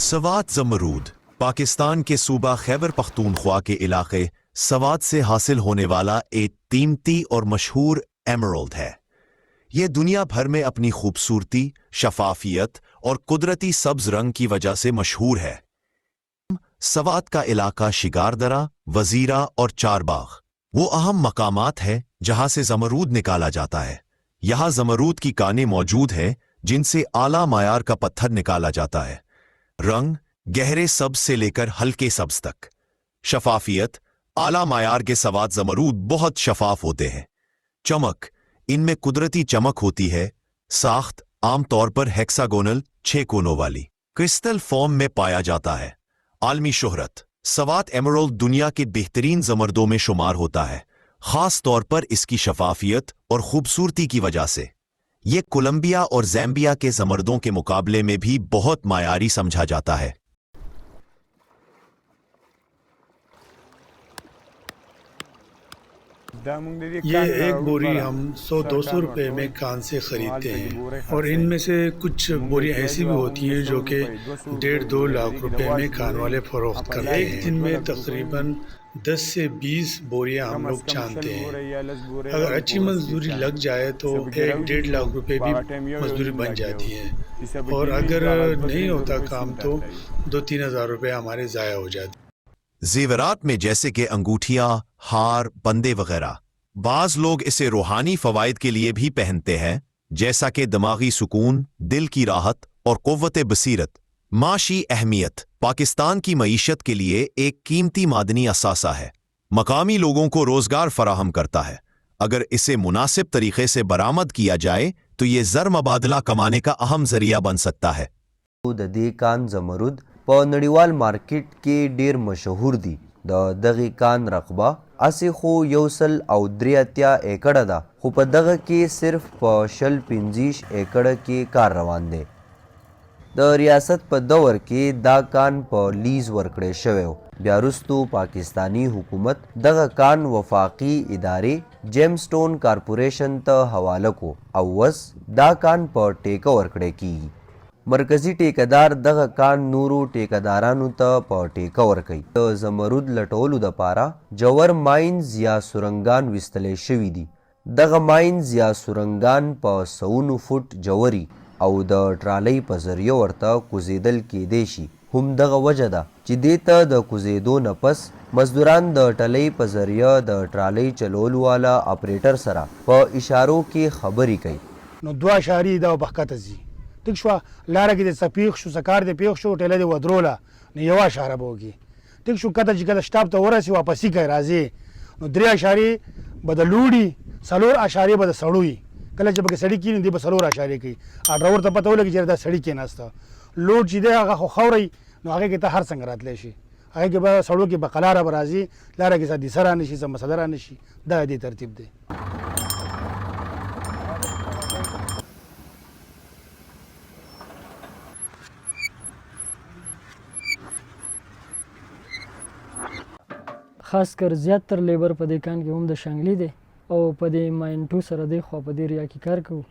سوات زمرود پاکستان کے صوبہ خیبر پختونخوا کے علاقے سوات سے حاصل ہونے والا ایک قیمتی اور مشہور ایمرالڈ ہے۔ یہ دنیا بھر میں اپنی خوبصورتی، شفافیت اور قدرتی سبز رنگ کی وجہ سے مشہور ہے۔ سوات کا علاقہ شگاردرہ، وزیرہ اور چارباغ وہ اہم مقامات ہیں جہاں سے زمرود نکالا جاتا ہے۔ یہاں زمرود کی کانیں موجود ہیں جن سے اعلیٰ معیار کا پتھر نکالا جاتا ہے۔ رنگ گہرے سبز سے لے کر ہلکے سبز تک، شفافیت اعلیٰ معیار کے سوات زمرود بہت شفاف ہوتے ہیں۔ چمک ان میں قدرتی چمک ہوتی ہے۔ ساخت عام طور پر ہیکساگونل 6 کونوں والی کرسٹل فارم میں پایا جاتا ہے۔ عالمی شہرت سوات ایمرالڈ دنیا کے بہترین زمردوں میں شمار ہوتا ہے، خاص طور پر اس کی شفافیت اور خوبصورتی کی وجہ سے۔ یہ کولمبیا اور زامبیا کے زمردوں کے مقابلے میں بھی بہت معیاری سمجھا جاتا ہے۔ یہ ایک بوری ہم 100-200 روپے میں کان سے خریدتے ہیں، اور ان میں سے کچھ بوریاں ایسی بھی ہوتی ہیں جو کہ 1.5-2 لاکھ روپے میں کان والے فروخت کرتے ہیں۔ ایک دن میں تقریباً 10 سے 20 بوریاں ہم لوگ چاندتے ہیں۔ اگر اچھی مزدوری لگ جائے تو 1-1.5 لاکھ روپے بھی مزدوری بن جاتی ہے، اور اگر نہیں ہوتا کام تو 2-3 ہزار روپے ہمارے ضائع ہو جاتے ہیں۔ زیورات میں جیسے کہ انگوٹھیاں، ہار، بندے وغیرہ، بعض لوگ اسے روحانی فوائد کے لیے بھی پہنتے ہیں، جیسا کہ دماغی سکون، دل کی راحت اور قوت بصیرت۔ معاشی اہمیت پاکستان کی معیشت کے لیے ایک قیمتی معدنی اثاثہ ہے، مقامی لوگوں کو روزگار فراہم کرتا ہے۔ اگر اسے مناسب طریقے سے برآمد کیا جائے تو یہ زر مبادلہ کمانے کا اہم ذریعہ بن سکتا ہے۔ د دې کان زمرود په نړیوال مارکیټ کې ډیر مشهور دي۔ د دغه کان رقبه اسی خو 183 ایکړه ده، خو په دغه کې صرف په 125 ایکړه کې کار روان دی۔ د ریاست په دور کې دا کان په لیز ورکړی شوی و، بیا وروستو پاکستانی حکومت دغه کان وفاقي ادارې جیم سټون کارپوریشن ته حواله کو، او اوس دا کان په ټیکه ورکړی کیږي۔ مرکزی ټیکدار دغه کان نورو ټیکدارانو ته په ټیکه ورکوي۔ د زمرود لټولو دپاره جوور ماینز یا سرنګان ویستلی شوي دي۔ دغه ماینز یا سرنګان په سوونو فوټ جوړي او د ټرالۍ په ذریعه ورته کوزیدل کیدی شي۔ همدغه وجه ده چې دې ته د کوزیدو نه پس مزدوران د ټلۍ په ذریعه د ټرالۍ چلولو والا اپریټر سره په اشارو کې خبرې کوي۔ نو 2 اشارې دا وبښکته ځي، ټیک شوه، لاره کې د څه پیښ شو، څه کار دې پیښ شو، ټیله دې ودروله، نو 1 اشاره به وکړي، ټیک شو، کته چې کله شټاپ ته ورسي واپسي کوي راځي، نو 3 اشارې به د لوړي، 4 اشارې به د سړوي، کله چې پکې سړي کېني دی به 4 اشارې کوي، ډرایور ته پته ولګي چې دا سړي کېناسته، لوډ چې دی هغه خو خوري، نو هغې کې ته هر څنګه راتلی شي، هغې کې به سړو کې به قلاره به راځي، لاره کې څه دیسه را نه شي، څه مسله را نه شي، دا دې ترتیب دی۔ خاص کر زیاتر لیبر په دې کان کې هم د شانګلي دی او په دې ماین 2 سره دی خوا په دې ریا کې کار کوو۔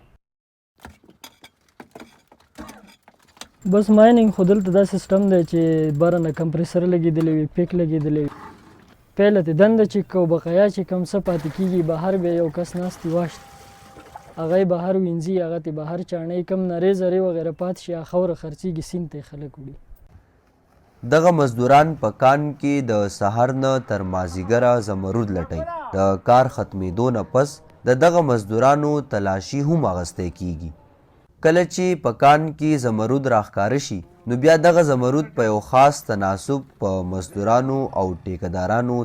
بس مایننګ خو دلته دا سیسټم دی چې باره نه کمپریسر لګېدلی وي، پیک لګېدلی وي، پهله ته دنده چې کو بقایا چې کوم څه پاتې کېږي، بهر بیا یو کس ناست وي واشت، هغه یې بهر وینځي، هغه ته بهر چاڼۍ کم نرۍ زرې وغیره پاتې شي، هغه خوره خرڅېږي، سیند ته یې خلک وړي۔ دغه مزدوران په کان کې د سهار نه تر مازیګره زمرود لټوي۔ د کار ختمېدو نه پس د دغه مزدورانو تلاشي هم اخیستی کیږي۔ کله چې په کان کې زمرود راښکاره شي نو بیا دغه زمرود په یو خاص تناسب په مزدورانو او ټیکدارانو